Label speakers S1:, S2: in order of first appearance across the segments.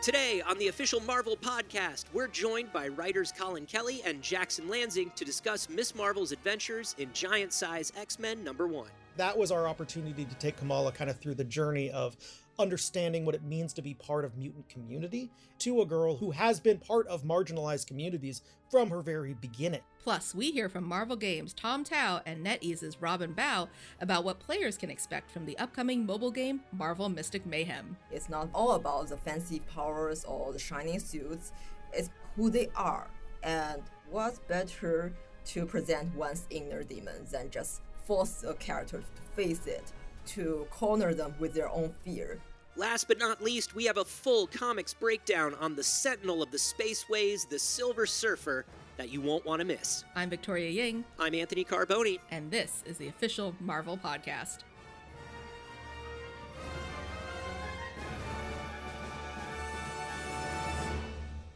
S1: Today, on the official Marvel podcast, we're joined by writers Collin Kelly and Jackson Lanzing to discuss Miss Marvel's adventures in Giant Size X-Men #1.
S2: That was our opportunity to take Kamala kind of through the journey of understanding what it means to be part of mutant community to a girl who has been part of marginalized communities from her very beginning.
S3: Plus, we hear from Marvel Games' Tom Tao and Netease's Robin Bao about what players can expect from the upcoming mobile game, Marvel Mystic Mayhem.
S4: It's not all about the fancy powers or the shiny suits. It's who they are. And what's better to present one's inner demons than just force a character to face it, to corner them with their own fear.
S1: Last but not least, we have a full comics breakdown on the Sentinel of the Spaceways, the Silver Surfer, that you won't want to miss.
S3: I'm Victoria Ying.
S1: I'm Anthony Carboni.
S3: And this is the official Marvel podcast.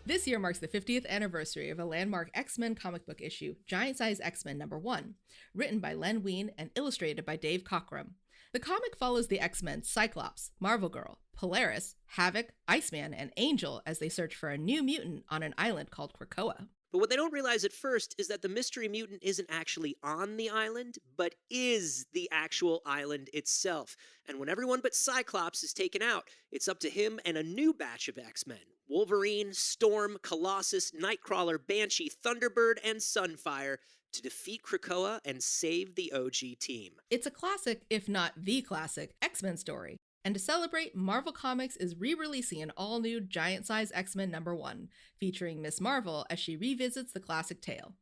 S3: This year marks the 50th anniversary of a landmark X-Men comic book issue, Giant Size X-Men #1, written by Len Wein and illustrated by Dave Cockrum. The comic follows the X-Men Cyclops, Marvel Girl, Polaris, Havoc, Iceman, and Angel as they search for a new mutant on an island called Krakoa.
S1: But what they don't realize at first is that the mystery mutant isn't actually on the island, but is the actual island itself. And when everyone but Cyclops is taken out, it's up to him and a new batch of X-Men. Wolverine, Storm, Colossus, Nightcrawler, Banshee, Thunderbird, and Sunfire to defeat Krakoa and save the OG team.
S3: It's a classic, if not the classic, X-Men story. And to celebrate, Marvel Comics is re-releasing an all-new Giant Size X-Men #1, featuring Miss Marvel as she revisits the classic tale.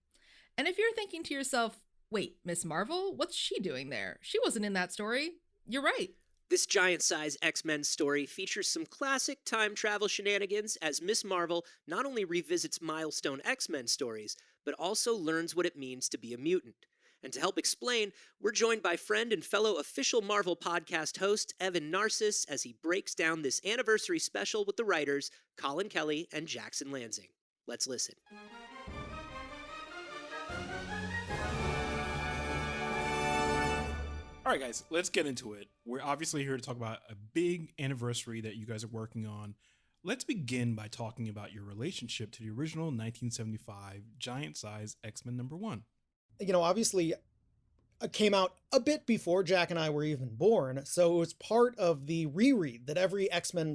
S3: And if you're thinking to yourself, wait, Miss Marvel? What's she doing there? She wasn't in that story. You're right.
S1: This Giant Size X-Men story features some classic time travel shenanigans as Miss Marvel not only revisits milestone X-Men stories, but also learns what it means to be a mutant. And to help explain, we're joined by friend and fellow official Marvel podcast host Evan Narciss as he breaks down this anniversary special with the writers Collin Kelly and Jackson Lanzing. Let's listen.
S5: All right, guys, let's get into it. We're obviously here to talk about a big anniversary that you guys are working on. Let's begin by talking about your relationship to the original 1975 Giant Size X-Men #1.
S2: You know, obviously, it came out a bit before Jack and I were even born, so it was part of the reread that every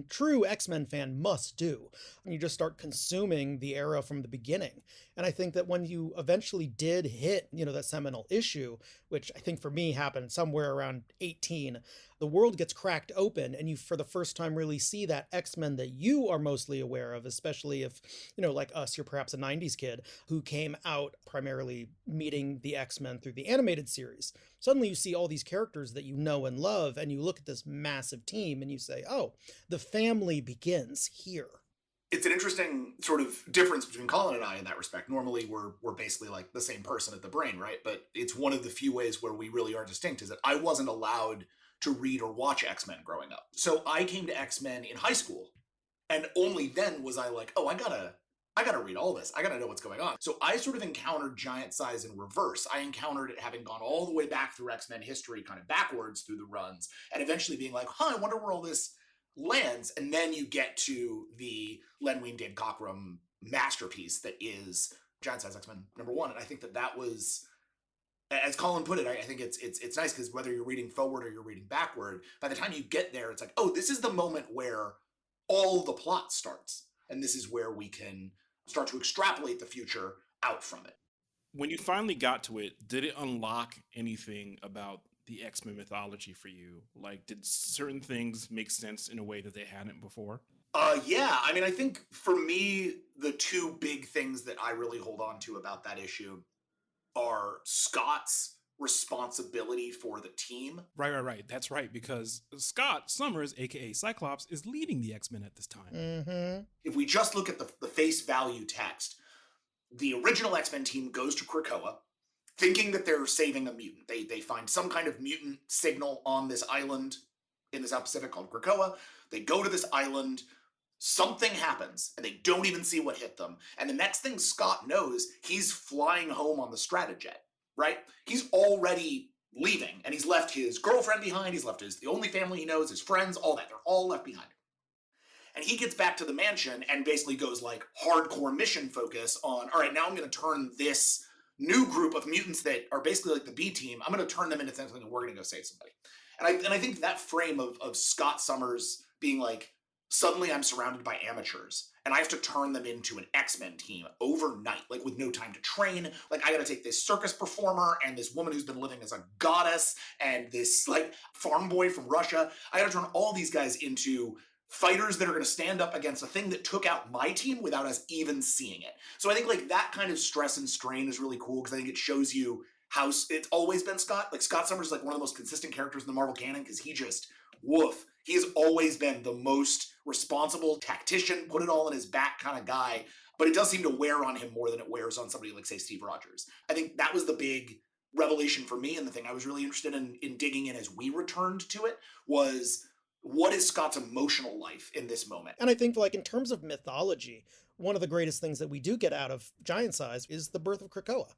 S2: true X-Men fan must do. And you just start consuming the era from the beginning. And I think that when you eventually did hit, that seminal issue, which I think for me happened somewhere around 18, the world gets cracked open and you for the first time really see that X-Men that you are mostly aware of, especially if, like us, you're perhaps a 90s kid who came out primarily meeting the X-Men through the animated series. Suddenly you see all these characters that you know and love, and you look at this massive team and you say, oh, the family begins here.
S6: It's an interesting sort of difference between Collin and I in that respect. Normally we're basically like the same person at the brain, right? But it's one of the few ways where we really are distinct is that I wasn't allowed to read or watch X-Men growing up. So I came to X-Men in high school, and only then was I like, oh, I gotta read all this. I gotta know what's going on. So I sort of encountered Giant Size in reverse. I encountered it having gone all the way back through X-Men history, kind of backwards through the runs, and eventually being like, I wonder where all this lands. And then you get to the Len Wein, Dave Cockrum masterpiece that is Giant Size X-Men #1. And I think that was, as Collin put it, I think it's nice because whether you're reading forward or you're reading backward, by the time you get there, it's like, oh, this is the moment where all the plot starts. And this is where we can start to extrapolate the future out from it.
S5: When you finally got to it, did it unlock anything about the X-Men mythology for you? Like, did certain things make sense in a way that they hadn't before?
S6: Yeah. I mean, I think for me, the two big things that I really hold on to about that issue are Scott's responsibility for the team.
S5: Right. That's right, because Scott Summers, aka Cyclops, is leading the X-Men at this time.
S2: Mm-hmm.
S6: If we just look at the face value text, the original X-Men team goes to Krakoa thinking that they're saving a mutant. They find some kind of mutant signal on this island in the South Pacific called Krakoa. They go to this island, something happens, and they don't even see what hit them. And the next thing Scott knows, he's flying home on the Stratojet, right? He's already leaving, and he's left his girlfriend behind, he's left the only family he knows, his friends, all that. They're all left behind. And he gets back to the mansion and basically goes like hardcore mission focus on, all right, now I'm going to turn this new group of mutants that are basically like the B team, I'm going to turn them into something and we're going to go save somebody. And I think that frame of Scott Summers being like, suddenly I'm surrounded by amateurs and I have to turn them into an X-Men team overnight, like with no time to train. Like I got to take this circus performer and this woman who's been living as a goddess and this like farm boy from Russia. I got to turn all these guys into fighters that are going to stand up against a thing that took out my team without us even seeing it. So I think like that kind of stress and strain is really cool because I think it shows you how it's always been Scott. Like Scott Summers is like one of the most consistent characters in the Marvel canon because he just, woof. He has always been the most responsible tactician, put it all in his back kind of guy, but it does seem to wear on him more than it wears on somebody like, say, Steve Rogers. I think that was the big revelation for me, and the thing I was really interested in digging in as we returned to it was, what is Scott's emotional life in this moment?
S2: And I think, like, in terms of mythology, one of the greatest things that we do get out of Giant Size is the birth of Krakoa.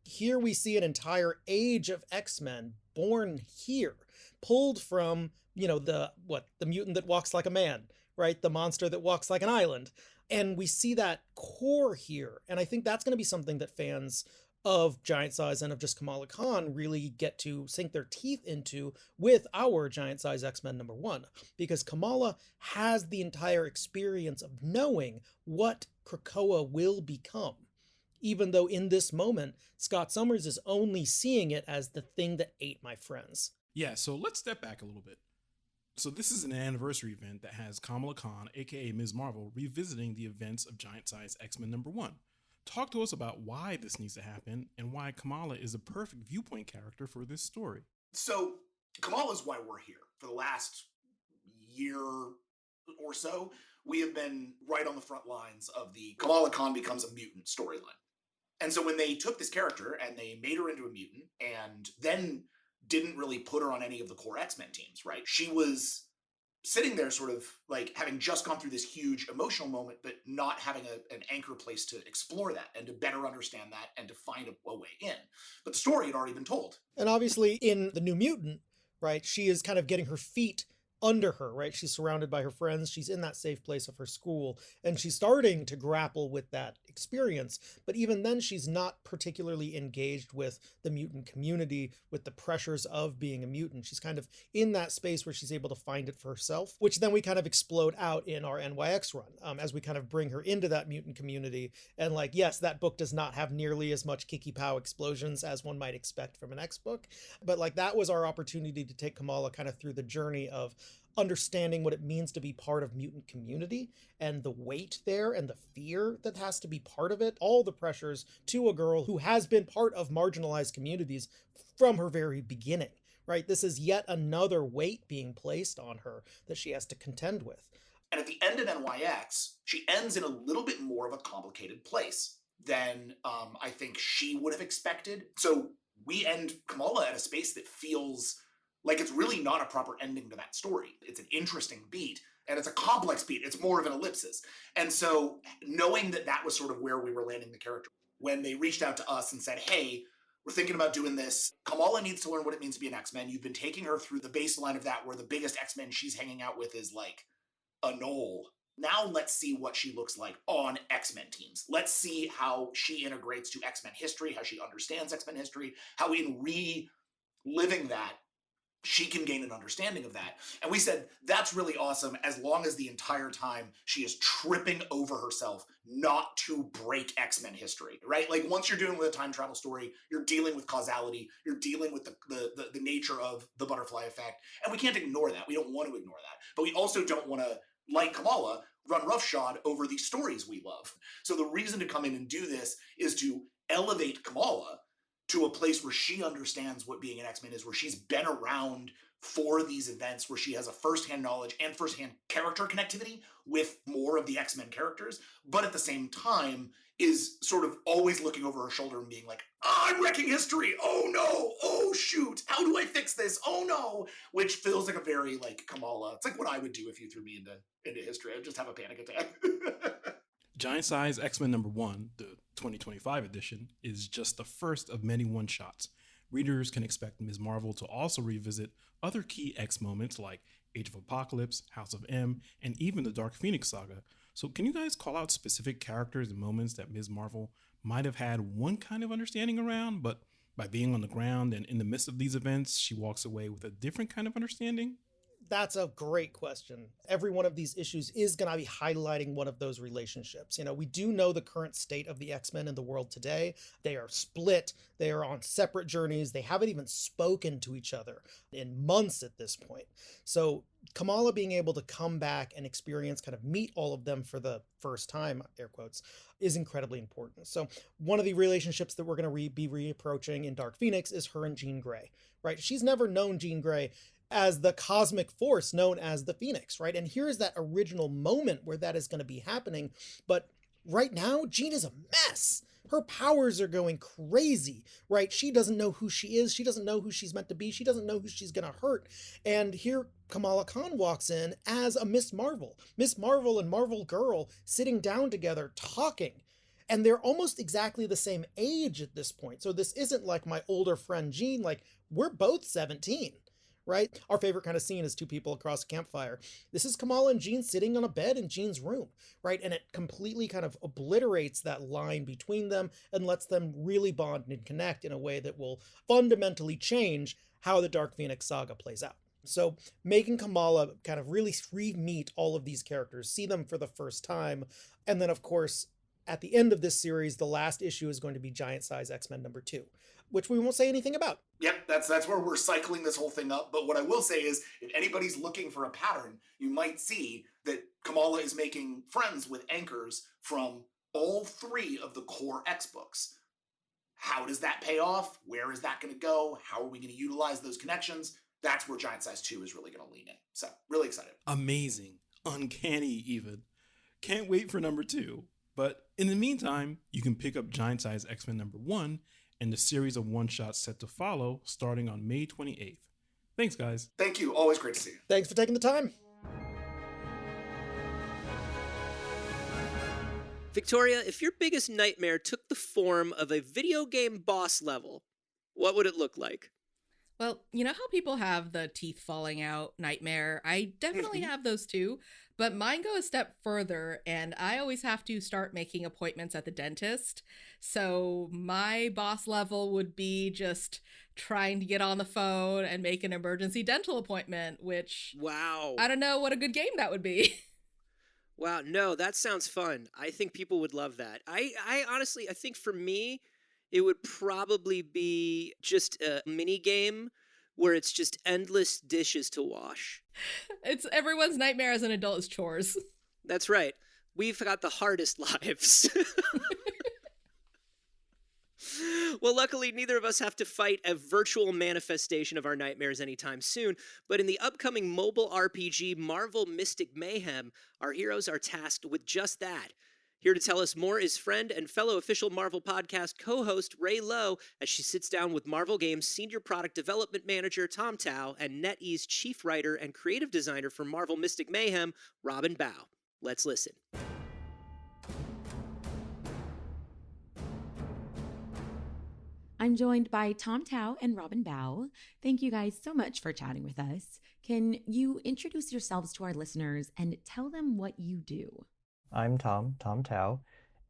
S2: Here we see an entire age of X-Men born here, pulled from, you know, the mutant that walks like a man, right? The monster that walks like an island. And we see that core here. And I think that's going to be something that fans of Giant Size and of just Kamala Khan really get to sink their teeth into with our Giant Size X-Men #1, because Kamala has the entire experience of knowing what Krakoa will become, even though in this moment, Scott Summers is only seeing it as the thing that ate my friends.
S5: Yeah, so let's step back a little bit. So this is an anniversary event that has Kamala Khan, aka Ms. Marvel, revisiting the events of Giant Size X-Men #1. Talk to us about why this needs to happen and why Kamala is a perfect viewpoint character for this story.
S6: So Kamala is why we're here. For the last year or so, we have been right on the front lines of the Kamala Khan becomes a mutant storyline. And so when they took this character and they made her into a mutant and then didn't really put her on any of the core X-Men teams, right? She was sitting there sort of like having just gone through this huge emotional moment, but not having an anchor place to explore that and to better understand that and to find a way in. But the story had already been told.
S2: And obviously in The New Mutant, right, she is kind of getting her feet under her, right? She's surrounded by her friends. She's in that safe place of her school, and she's starting to grapple with that experience. But even then, she's not particularly engaged with the mutant community, with the pressures of being a mutant. She's kind of in that space where she's able to find it for herself, which then we kind of explode out in our NYX run, as we kind of bring her into that mutant community. And like, yes, that book does not have nearly as much Kiki Pow explosions as one might expect from an X book, but like that was our opportunity to take Kamala kind of through the journey of understanding what it means to be part of mutant community and the weight there and the fear that has to be part of it, all the pressures to a girl who has been part of marginalized communities from her very beginning, right? This is yet another weight being placed on her that she has to contend with.
S6: And at the end of NYX, she ends in a little bit more of a complicated place than I think she would have expected. So we end Kamala at a space that feels like it's really not a proper ending to that story. It's an interesting beat, and it's a complex beat. It's more of an ellipsis. And so knowing that that was sort of where we were landing the character, when they reached out to us and said, hey, we're thinking about doing this. Kamala needs to learn what it means to be an X-Men. You've been taking her through the baseline of that, where the biggest X-Men she's hanging out with is like a knoll. Now let's see what she looks like on X-Men teams. Let's see how she integrates to X-Men history, how she understands X-Men history, how in reliving that, she can gain an understanding of that. And we said, that's really awesome as long as the entire time she is tripping over herself not to break X-Men history, right? Like once you're dealing with a time travel story, you're dealing with causality, you're dealing with the nature of the butterfly effect. And we can't ignore that. We don't want to ignore that. But we also don't want to, like Kamala, run roughshod over these stories we love. So the reason to come in and do this is to elevate Kamala to a place where she understands what being an X-Men is, where she's been around for these events, where she has a firsthand knowledge and firsthand character connectivity with more of the X-Men characters, but at the same time is sort of always looking over her shoulder and being like, oh, I'm wrecking history. Oh no. Oh shoot. How do I fix this? Oh no. Which feels like a very like Kamala. It's like what I would do if you threw me into history. I'd just have a panic attack.
S5: Giant Size X-Men #1, the 2025 edition, is just the first of many one-shots, readers can expect Ms. Marvel to also revisit other key X moments like Age of Apocalypse, House of M, and even the Dark Phoenix saga. So can you guys call out specific characters and moments that Ms. Marvel might have had one kind of understanding around, but by being on the ground and in the midst of these events, she walks away with a different kind of understanding?
S2: That's a great question. Every one of these issues is going to be highlighting one of those relationships. We do know the current state of the X-Men in the world today. They are split. They are on separate journeys. They haven't even spoken to each other in months at this point. So Kamala being able to come back and experience, kind of meet all of them for the first time, air quotes, is incredibly important. So one of the relationships that we're going to be reapproaching in Dark Phoenix is her and Jean Grey, right? She's never known Jean Grey as the cosmic force known as the Phoenix, right? And here's that original moment where that is going to be happening. But right now, Jean is a mess. Her powers are going crazy, right? She doesn't know who she is. She doesn't know who she's meant to be. She doesn't know who she's going to hurt. And here Kamala Khan walks in as a Miss Marvel. Miss Marvel and Marvel Girl sitting down together talking. And they're almost exactly the same age at this point. So this isn't like my older friend Jean. Like, we're both 17. Right? Our favorite kind of scene is two people across a campfire. This is Kamala and Jean sitting on a bed in Jean's room, right? And it completely kind of obliterates that line between them and lets them really bond and connect in a way that will fundamentally change how the Dark Phoenix saga plays out. So making Kamala kind of really re-meet all of these characters, see them for the first time, and then of course, at the end of this series, the last issue is going to be Giant Size X-Men #2, which we won't say anything about.
S6: Yep, that's where we're cycling this whole thing up. But what I will say is, if anybody's looking for a pattern, you might see that Kamala is making friends with anchors from all three of the core X books. How does that pay off? Where is that going to go? How are we going to utilize those connections? That's where Giant Size 2 is really going to lean in. So, really excited.
S5: Amazing. Uncanny, even. Can't wait for #2. But in the meantime, you can pick up Giant Size X-Men #1 and the series of one-shots set to follow starting on May 28th. Thanks, guys.
S6: Thank you. Always great to see you.
S2: Thanks for taking the time.
S1: Victoria, if your biggest nightmare took the form of a video game boss level, what would it look like?
S3: Well, you know how people have the teeth falling out nightmare? I definitely have those too, but mine go a step further, and I always have to start making appointments at the dentist. So my boss level would be just trying to get on the phone and make an emergency dental appointment, which,
S1: Wow.
S3: I don't know what a good game that would be.
S1: Wow, no, that sounds fun. I think people would love that. I honestly, I think for me, it would probably be just a mini game where it's just endless dishes to wash.
S3: It's everyone's nightmare as an adult is chores.
S1: That's right. We've got the hardest lives. Well, luckily, neither of us have to fight a virtual manifestation of our nightmares anytime soon, but in the upcoming mobile RPG Marvel Mystic Mayhem, our heroes are tasked with just that. Here to tell us more is friend and fellow official Marvel podcast co-host Ray Lowe as she sits down with Marvel Games Senior Product Development Manager Tom Tao and Netease Chief Writer and Creative Designer for Marvel Mystic Mayhem, Robin Bao. Let's listen.
S7: I'm joined by Tom Tao and Robin Bao. Thank you guys so much for chatting with us. Can you introduce yourselves to our listeners and tell them what you do?
S8: I'm Tom Tao.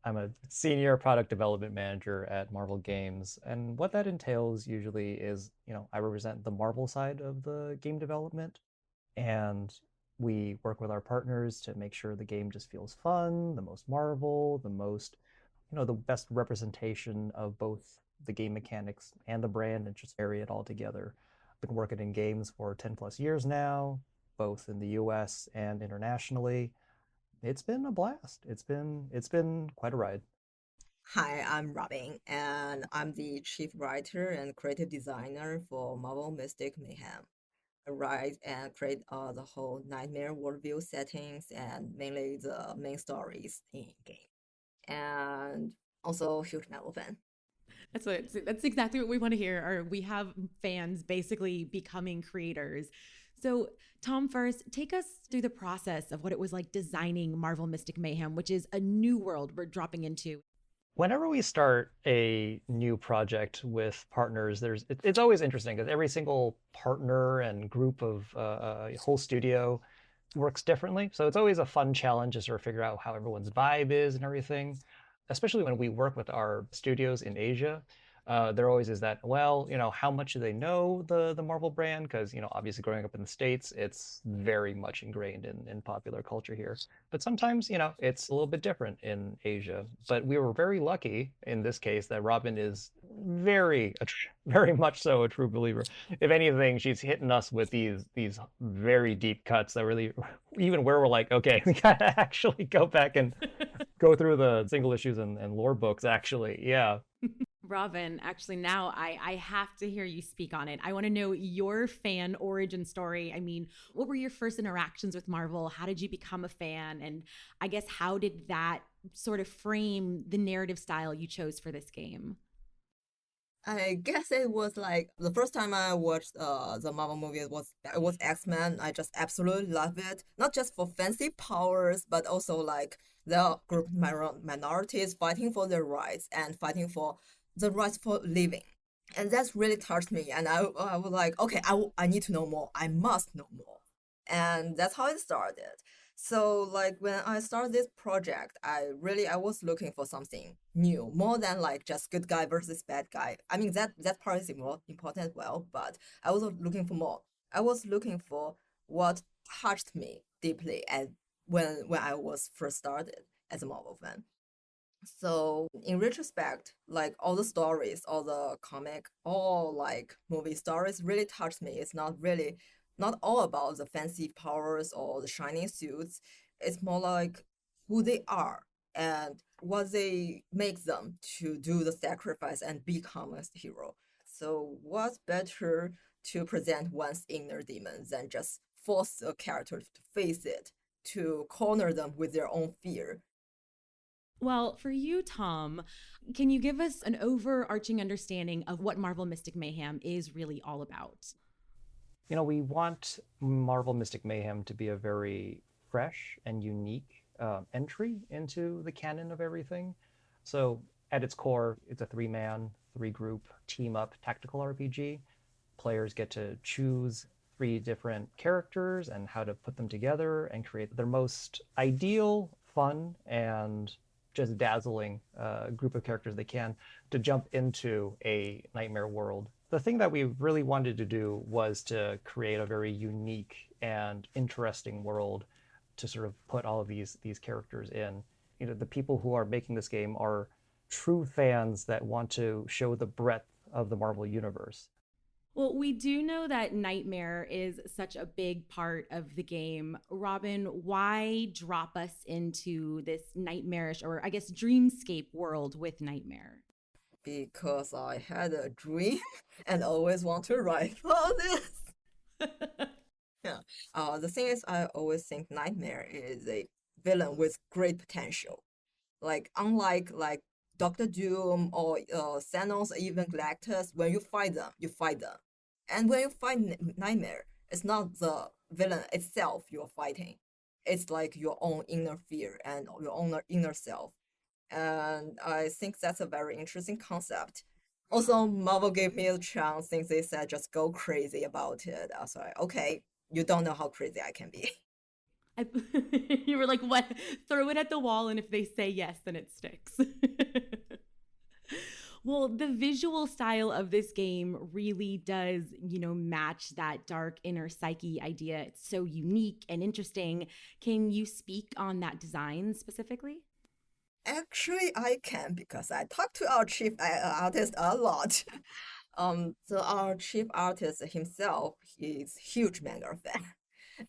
S8: I'm a senior product development manager at Marvel Games. And what that entails usually is, I represent the Marvel side of the game development. And we work with our partners to make sure the game just feels fun, the most Marvel, the most, the best representation of both the game mechanics and the brand, and just marry it all together. I've been working in games for 10 plus years now, both in the US and internationally. It's been a blast. It's been quite a ride.
S4: Hi, I'm Robin, and I'm the chief writer and creative designer for Marvel Mystic Mayhem. I write and create the whole nightmare worldview settings and mainly the main stories in game. And also a huge Marvel fan.
S7: That's exactly what we want to hear. We have fans basically becoming creators. So, Tom, first, take us through the process of what it was like designing Marvel Mystic Mayhem, which is a new world we're dropping into.
S8: Whenever we start a new project with partners, it's always interesting because every single partner and group of whole studio works differently. So it's always a fun challenge to sort of figure out how everyone's vibe is and everything. Especially when we work with our studios in Asia, there always is that, well, how much do they know the Marvel brand? Because, obviously growing up in the States, it's very much ingrained in popular culture here. But sometimes, it's a little bit different in Asia. But we were very lucky in this case that Robin is very much so a true believer. If anything, she's hitting us with these very deep cuts that really, even where we're like, okay, we gotta actually go back and go through the single issues and lore books, actually. Yeah.
S7: Robin, actually, now I have to hear you speak on it. I want to know your fan origin story. I mean, what were your first interactions with Marvel? How did you become a fan? And I guess, how did that sort of frame the narrative style you chose for this game?
S4: I guess it was like the first time I watched the Marvel movie, it was X-Men. I just absolutely love it. Not just for fancy powers, but also like the group minorities fighting for their rights and fighting for the rights for living. And that's really touched me. And I was like, okay, I need to know more. I must know more. And that's how it started. So like when I started this project, I was looking for something new, more than like just good guy versus bad guy. I mean that part is more important as well, but I was looking for more. I was looking for what touched me deeply and when I was first started as a Marvel fan. So in retrospect, like all the stories, all the comic, all like movie stories really touched me. It's not all about the fancy powers or the shiny suits. It's more like who they are and what they make them to do the sacrifice and become a hero. So what's better to present one's inner demons than just force a character to face it, to corner them with their own fear.
S7: Well, for you, Tom, can you give us an overarching understanding of what Marvel Mystic Mayhem is really all about?
S8: We want Marvel Mystic Mayhem to be a very fresh and unique entry into the canon of everything. So at its core, it's a three-man, three-group, team-up tactical RPG. Players get to choose three different characters and how to put them together and create their most ideal, fun, and just dazzling group of characters they can to jump into a nightmare world. The thing that we really wanted to do was to create a very unique and interesting world to sort of put all of these characters in. The people who are making this game are true fans that want to show the breadth of the Marvel universe.
S7: Well, we do know that Nightmare is such a big part of the game. Robin, why drop us into this nightmarish, or I guess dreamscape world with Nightmare?
S4: Because I had a dream and always want to write about this. Yeah. The thing is, I always think Nightmare is a villain with great potential. Like unlike like Doctor Doom or Thanos or even Galactus, when you fight them, you fight them. And when you fight Nightmare, it's not the villain itself you're fighting. It's like your own inner fear and your own inner self. And I think that's a very interesting concept. Also, Marvel gave me a chance since they said just go crazy about it. I was like, okay, you don't know how crazy I can be.
S7: You were like, what? Throw it at the wall, and if they say yes, then it sticks. Well, the visual style of this game really does, match that dark inner psyche idea. It's so unique and interesting. Can you speak on that design specifically?
S4: Actually, I can because I talked to our chief artist a lot. So our chief artist himself, he's huge manga fan.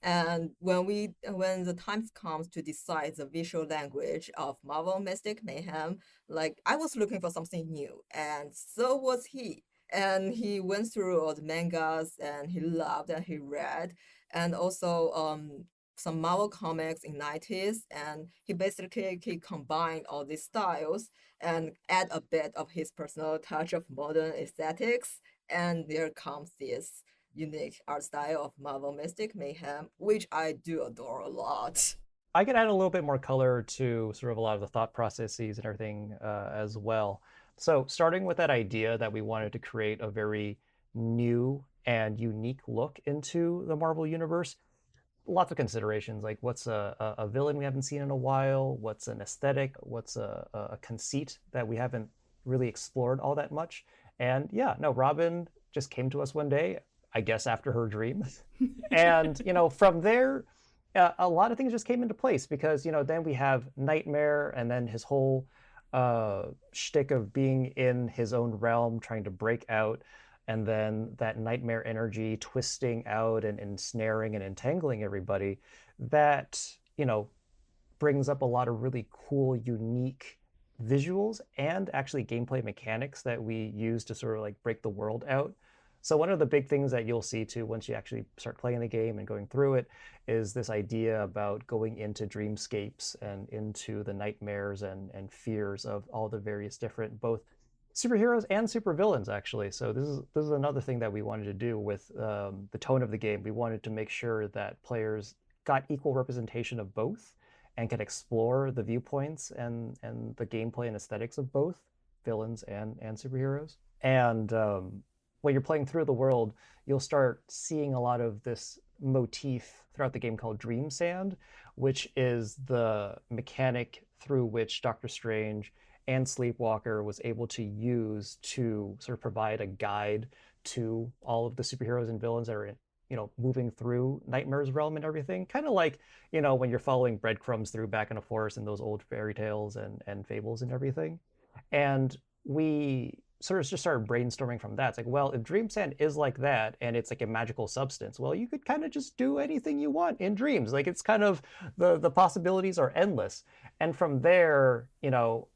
S4: And when the time comes to decide the visual language of Marvel Mystic Mayhem, like I was looking for something new, and so was he. And he went through all the mangas, and he loved and he read, and also some Marvel comics in Netease, and he basically he combined all these styles and add a bit of his personal touch of modern aesthetics, and there comes this unique art style of Marvel Mystic Mayhem, which I do adore a lot.
S8: I could add a little bit more color to sort of a lot of the thought processes and everything as well. So starting with that idea that we wanted to create a very new and unique look into the Marvel Universe, lots of considerations, like what's a villain we haven't seen in a while, what's an aesthetic, what's a conceit that we haven't really explored all that much. And yeah, no, Robin just came to us one day, I guess after her dream. And, from there, a lot of things just came into place because, then we have Nightmare and then his whole shtick of being in his own realm, trying to break out, and then that nightmare energy twisting out and ensnaring and entangling everybody. That, brings up a lot of really cool, unique visuals and actually gameplay mechanics that we use to sort of like break the world out. So one of the big things that you'll see too once you actually start playing the game and going through it is this idea about going into dreamscapes and into the nightmares and fears of all the various different both superheroes and supervillains actually. So this is another thing that we wanted to do with the tone of the game. We wanted to make sure that players got equal representation of both and can explore the viewpoints and the gameplay and aesthetics of both villains and superheroes. And when you're playing through the world, you'll start seeing a lot of this motif throughout the game called Dream Sand, which is the mechanic through which Doctor Strange and Sleepwalker was able to use to sort of provide a guide to all of the superheroes and villains that are moving through Nightmare's realm and everything. Kind of like, when you're following breadcrumbs through back in a forest in those old fairy tales and fables and everything. And we sort of just started brainstorming from that. It's like, well, if Dream Sand is like that and it's like a magical substance, well, you could kind of just do anything you want in dreams. Like it's kind of the possibilities are endless. And from there,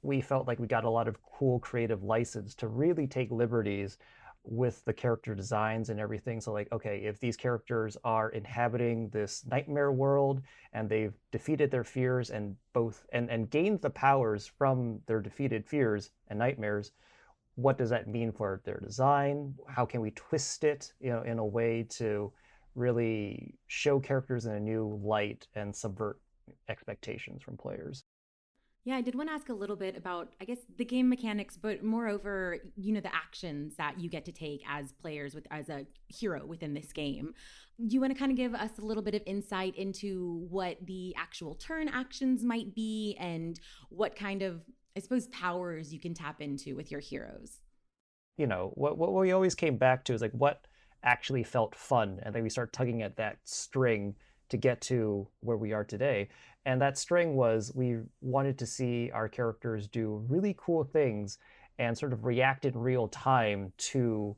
S8: we felt like we got a lot of cool creative license to really take liberties with the character designs and everything. So like, okay, if these characters are inhabiting this nightmare world and they've defeated their fears and gained the powers from their defeated fears and nightmares, what does that mean for their design? How can we twist it, in a way to really show characters in a new light and subvert expectations from players?
S7: Yeah, I did want to ask a little bit about, I guess, the game mechanics, but moreover, the actions that you get to take as players as a hero within this game. You want to kind of give us a little bit of insight into what the actual turn actions might be and what kind of, I suppose, powers you can tap into with your heroes?
S8: What we always came back to is like what actually felt fun, and then we start tugging at that string to get to where we are today. And that string was we wanted to see our characters do really cool things and sort of react in real time to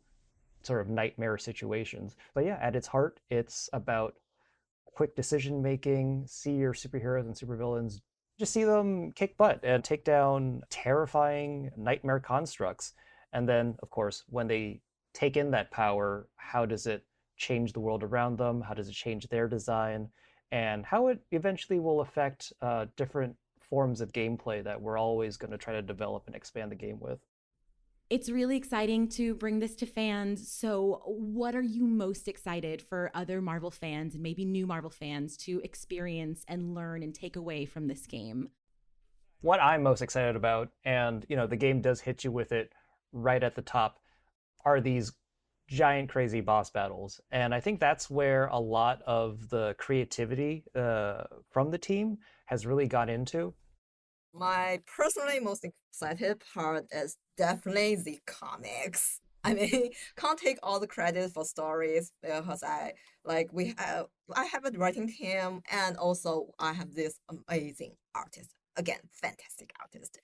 S8: sort of nightmare situations. But yeah, at its heart, it's about quick decision making, see your superheroes and supervillains, just see them kick butt and take down terrifying nightmare constructs. And then, of course, when they take in that power, how does it change the world around them? How does it change their design? And how it eventually will affect different forms of gameplay that we're always going to try to develop and expand the game with.
S7: It's really exciting to bring this to fans. So what are you most excited for other Marvel fans and maybe new Marvel fans to experience and learn and take away from this game?
S8: What I'm most excited about, and the game does hit you with it right at the top, are these giant crazy boss battles. And I think that's where a lot of the creativity from the team has really got into.
S4: My personally most excited part is definitely the comics. I mean, can't take all the credit for stories because I have a writing team and also I have this amazing artist. Again, fantastic artist.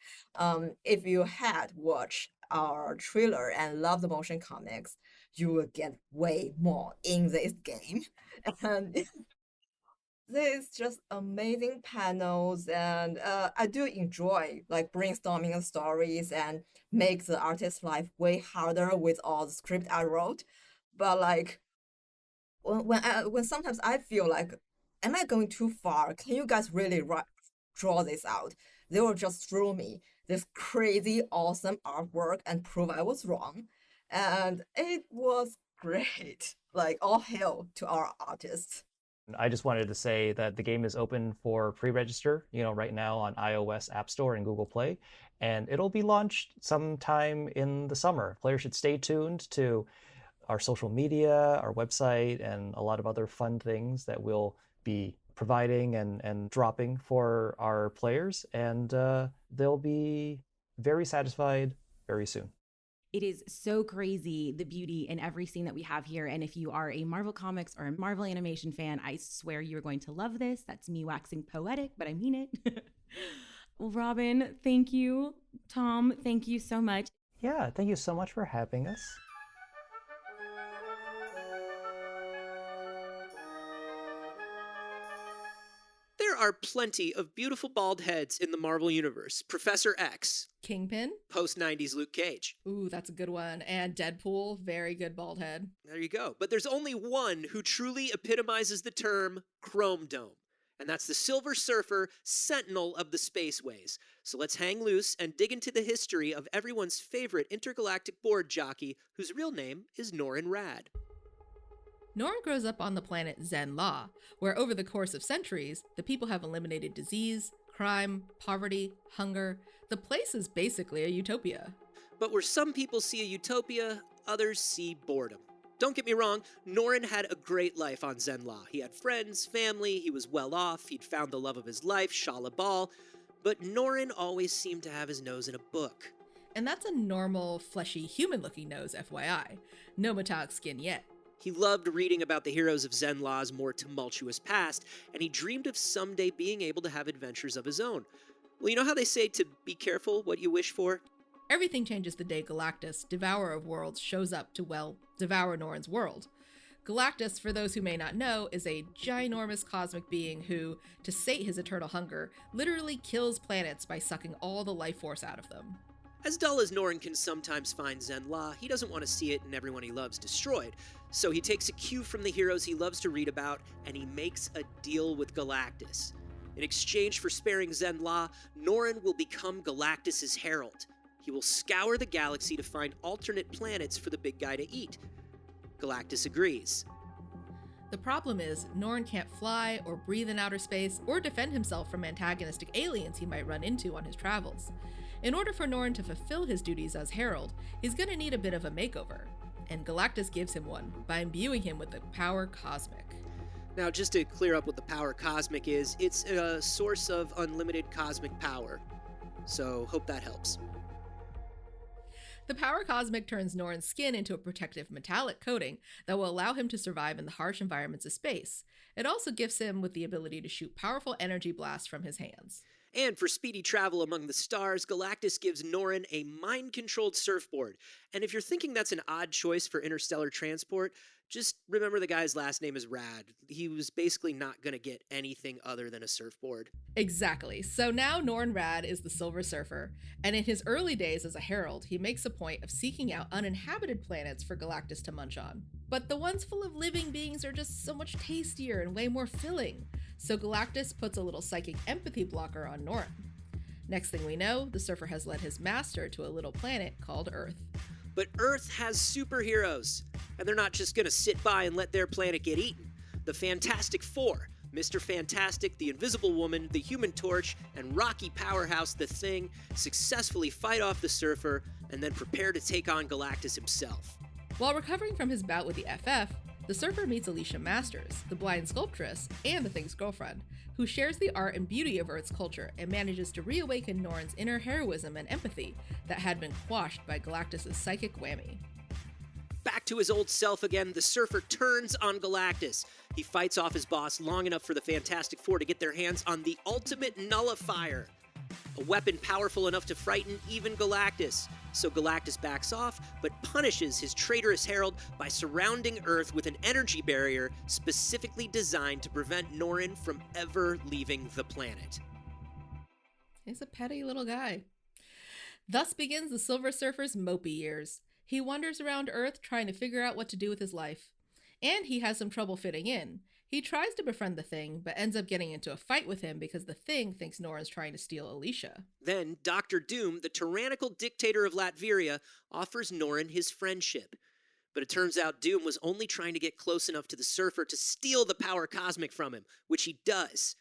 S4: If you had watched our trailer and love the motion comics, you will get way more in this game. And there's just amazing panels, and I do enjoy like brainstorming the stories and make the artist's life way harder with all the script I wrote. But like when sometimes I feel like, am I going too far? Can you guys really draw this out? They will just throw me this crazy awesome artwork and prove I was wrong, and it was great. Like all hail to our artists.
S8: I just wanted to say that the game is open for pre-register, right now on iOS App Store and Google Play, and it'll be launched sometime in the summer. Players should stay tuned to our social media, our website, and a lot of other fun things that we'll be providing and dropping for our players, and they'll be very satisfied very soon.
S7: It is so crazy, the beauty in every scene that we have here. And if you are a Marvel Comics or a Marvel Animation fan, I swear you're going to love this. That's me waxing poetic, but I mean it. Well, Robin, thank you. Tom, thank you so much.
S8: Yeah, thank you so much for having us.
S1: There are plenty of beautiful bald heads in the Marvel Universe. Professor X,
S3: Kingpin.
S1: post-90s Luke Cage.
S3: Ooh, that's a good one. And Deadpool, very good bald head.
S1: There you go. But there's only one who truly epitomizes the term Chrome Dome, and that's the Silver Surfer, sentinel of the spaceways. So let's hang loose and dig into the history of everyone's favorite intergalactic board jockey, whose real name is Norrin Radd.
S3: Norrin grows up on the planet Zen-La, where over the course of centuries, the people have eliminated disease, crime, poverty, hunger. The place is basically a utopia.
S1: But where some people see a utopia, others see boredom. Don't get me wrong, Norrin had a great life on Zen-La. He had friends, family, he was well off, he'd found the love of his life, Shala Bal, but Norrin always seemed to have his nose in a book.
S3: And that's a normal, fleshy, human-looking nose, FYI. No metallic skin yet.
S1: He loved reading about the heroes of Zen-La's more tumultuous past, and he dreamed of someday being able to have adventures of his own. Well, you know how they say to be careful what you wish for?
S3: Everything changes the day Galactus, Devourer of Worlds, shows up to, devour Norrin's world. Galactus, for those who may not know, is a ginormous cosmic being who, to sate his eternal hunger, literally kills planets by sucking all the life force out of them.
S1: As dull as Norrin can sometimes find Zen-La, he doesn't want to see it and everyone he loves destroyed. So he takes a cue from the heroes he loves to read about, and he makes a deal with Galactus. In exchange for sparing Zen-La, Norrin will become Galactus's herald. He will scour the galaxy to find alternate planets for the big guy to eat. Galactus agrees.
S3: The problem is, Norrin can't fly or breathe in outer space or defend himself from antagonistic aliens he might run into on his travels. In order for Norrin to fulfill his duties as herald, he's going to need a bit of a makeover. And Galactus gives him one by imbuing him with the power cosmic.
S1: Now, just to clear up what the power cosmic is, it's a source of unlimited cosmic power. So, hope that helps.
S3: The power cosmic turns Norrin's skin into a protective metallic coating that will allow him to survive in the harsh environments of space. It also gifts him with the ability to shoot powerful energy blasts from his hands.
S1: And for speedy travel among the stars, Galactus gives Norrin a mind-controlled surfboard. And if you're thinking that's an odd choice for interstellar transport, just remember the guy's last name is Radd. He was basically not going to get anything other than a surfboard.
S3: Exactly. So now Norrin Radd is the Silver Surfer, and in his early days as a herald, he makes a point of seeking out uninhabited planets for Galactus to munch on. But the ones full of living beings are just so much tastier and way more filling. So Galactus puts a little psychic empathy blocker on Norrin. Next thing we know, the surfer has led his master to a little planet called Earth.
S1: But Earth has superheroes, and they're not just going to sit by and let their planet get eaten. The Fantastic Four, Mr. Fantastic, the Invisible Woman, the Human Torch, and Rocky Powerhouse the Thing successfully fight off the surfer and then prepare to take on Galactus himself.
S3: While recovering from his bout with the FF, the surfer meets Alicia Masters, the blind sculptress, and the Thing's girlfriend, who shares the art and beauty of Earth's culture and manages to reawaken Norrin's inner heroism and empathy that had been quashed by Galactus' psychic whammy.
S1: Back to his old self again, the surfer turns on Galactus. He fights off his boss long enough for the Fantastic Four to get their hands on the ultimate nullifier, a weapon powerful enough to frighten even Galactus. So Galactus backs off, but punishes his traitorous herald by surrounding Earth with an energy barrier specifically designed to prevent Norrin from ever leaving the planet.
S3: He's a petty little guy. Thus begins the Silver Surfer's mopey years. He wanders around Earth trying to figure out what to do with his life. And he has some trouble fitting in. He tries to befriend the Thing, but ends up getting into a fight with him because the Thing thinks Norrin's trying to steal Alicia.
S1: Then Dr. Doom, the tyrannical dictator of Latveria, offers Norrin his friendship. But it turns out Doom was only trying to get close enough to the Surfer to steal the power cosmic from him, which he does.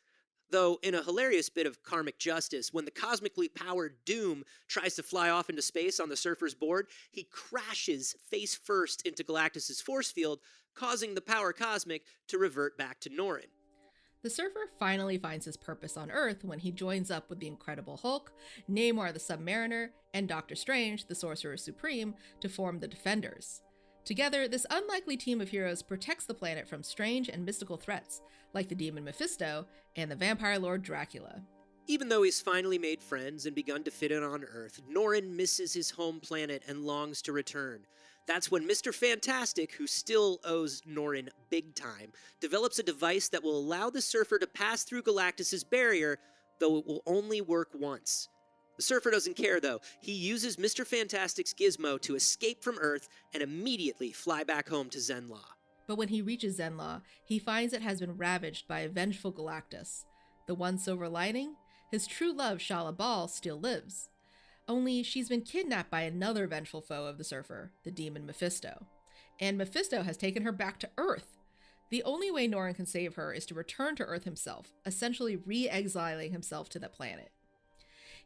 S1: Though, in a hilarious bit of karmic justice, when the cosmically powered Doom tries to fly off into space on the Surfer's board, he crashes face first into Galactus' force field, causing the power cosmic to revert back to Norrin.
S3: The Surfer finally finds his purpose on Earth when he joins up with the Incredible Hulk, Namor the Submariner, and Doctor Strange, the Sorcerer Supreme, to form the Defenders. Together, this unlikely team of heroes protects the planet from strange and mystical threats, like the demon Mephisto and the vampire lord Dracula.
S1: Even though he's finally made friends and begun to fit in on Earth, Norrin misses his home planet and longs to return. That's when Mr. Fantastic, who still owes Norrin big time, develops a device that will allow the Surfer to pass through Galactus' barrier, though it will only work once. The Surfer doesn't care, though. He uses Mr. Fantastic's gizmo to escape from Earth and immediately fly back home to Zenla.
S3: But when he reaches Zenla, he finds it has been ravaged by a vengeful Galactus. The one silver lining? His true love, Shala Bal, still lives. Only she's been kidnapped by another vengeful foe of the Surfer, the demon Mephisto. And Mephisto has taken her back to Earth. The only way Norrin can save her is to return to Earth himself, essentially re-exiling himself to that planet.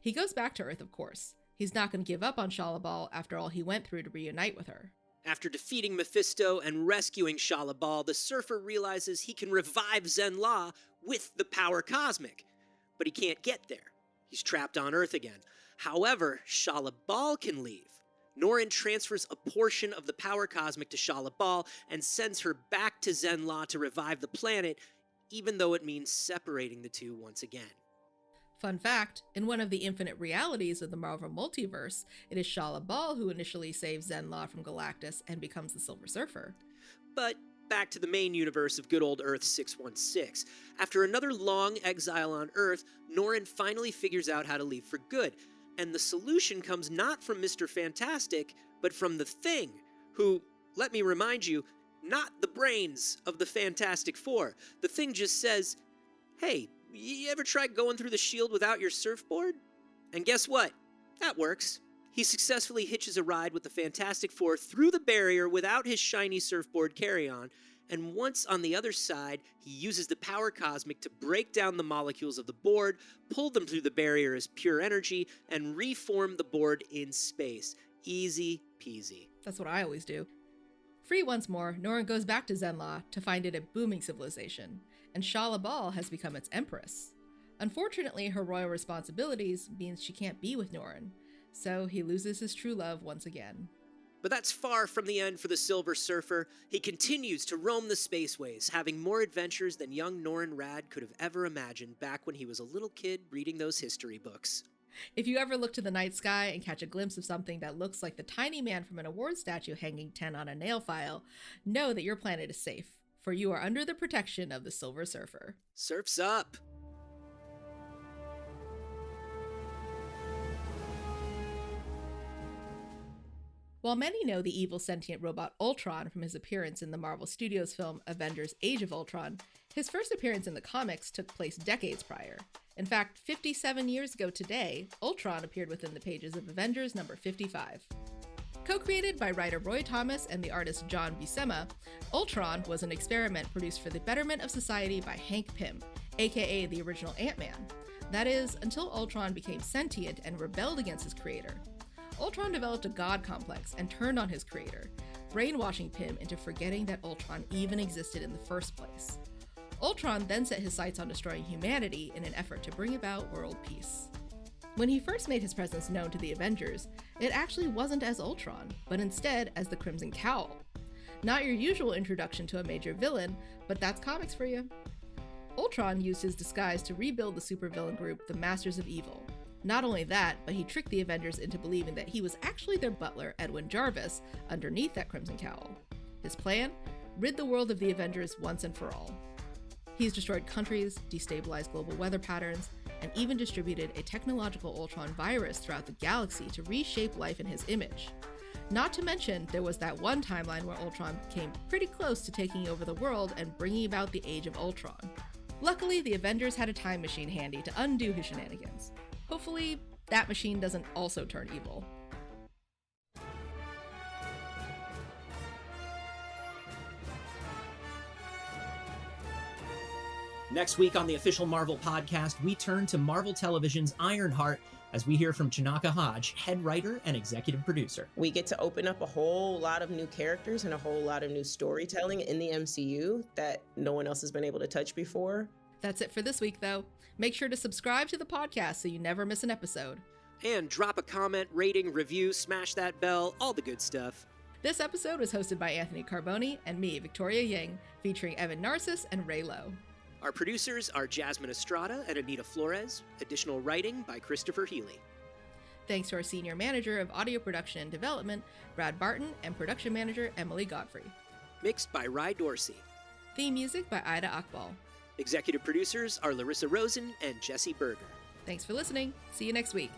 S3: He goes back to Earth, of course. He's not going to give up on Shala Bal after all he went through to reunite with her.
S1: After defeating Mephisto and rescuing Shala Bal, the Surfer realizes he can revive Zenla with the power cosmic. But he can't get there. He's trapped on Earth again. However, Shala Bal can leave. Norrin transfers a portion of the power cosmic to Shala Bal and sends her back to Zenla to revive the planet, even though it means separating the two once again.
S3: Fun fact, in one of the infinite realities of the Marvel Multiverse, it is Shala Bal who initially saves Zenla from Galactus and becomes the Silver Surfer.
S1: But back to the main universe of good old Earth 616. After another long exile on Earth, Norrin finally figures out how to leave for good. And the solution comes not from Mr. Fantastic, but from the Thing, who, let me remind you, not the brains of the Fantastic Four. The Thing just says, hey, you ever tried going through the shield without your surfboard? And guess what? That works. He successfully hitches a ride with the Fantastic Four through the barrier without his shiny surfboard carry-on, and once on the other side, he uses the power cosmic to break down the molecules of the board, pull them through the barrier as pure energy, and reform the board in space. Easy peasy.
S3: That's what I always do. Free once more, Norrin goes back to Zenla to find it a booming civilization, and Shala Bal has become its empress. Unfortunately, her royal responsibilities means she can't be with Norrin, so he loses his true love once again.
S1: But that's far from the end for the Silver Surfer. He continues to roam the spaceways, having more adventures than young Norrin Radd could have ever imagined back when he was a little kid reading those history books.
S3: If you ever look to the night sky and catch a glimpse of something that looks like the tiny man from an award statue hanging 10 on a nail file, know that your planet is safe, for you are under the protection of the Silver Surfer.
S1: Surf's up!
S3: While many know the evil sentient robot Ultron from his appearance in the Marvel Studios film Avengers Age of Ultron, his first appearance in the comics took place decades prior. In fact, 57 years ago today, Ultron appeared within the pages of Avengers number 55. Co-created by writer Roy Thomas and the artist John Buscema, Ultron was an experiment produced for the betterment of society by Hank Pym, aka the original Ant-Man. That is, until Ultron became sentient and rebelled against his creator. Ultron developed a god complex and turned on his creator, brainwashing Pym into forgetting that Ultron even existed in the first place. Ultron then set his sights on destroying humanity in an effort to bring about world peace. When he first made his presence known to the Avengers, it actually wasn't as Ultron, but instead as the Crimson Cowl. Not your usual introduction to a major villain, but that's comics for you. Ultron used his disguise to rebuild the supervillain group, the Masters of Evil. Not only that, but he tricked the Avengers into believing that he was actually their butler, Edwin Jarvis, underneath that Crimson Cowl. His plan? Rid the world of the Avengers once and for all. He's destroyed countries, destabilized global weather patterns, and even distributed a technological Ultron virus throughout the galaxy to reshape life in his image. Not to mention, there was that one timeline where Ultron came pretty close to taking over the world and bringing about the Age of Ultron. Luckily, the Avengers had a time machine handy to undo his shenanigans. Hopefully, that machine doesn't also turn evil.
S9: Next week on the official Marvel podcast, we turn to Marvel Television's Ironheart as we hear from Chinaka Hodge, head writer and executive producer.
S10: We get to open up a whole lot of new characters and a whole lot of new storytelling in the MCU that no one else has been able to touch before.
S3: That's it for this week, though. Make sure to subscribe to the podcast so you never miss an episode.
S1: And drop a comment, rating, review, smash that bell, all the good stuff.
S3: This episode was hosted by Anthony Carboni and me, Victoria Ying, featuring Evan Narcissus and Ray Lowe.
S1: Our producers are Jasmine Estrada and Anita Flores. Additional writing by Christopher Healy.
S3: Thanks to our senior manager of audio production and development, Brad Barton, and production manager, Emily Godfrey.
S1: Mixed by Rye Dorsey.
S3: Theme music by Ida Akbal.
S1: Executive producers are Larissa Rosen and Jesse Berger.
S3: Thanks for listening. See you next week.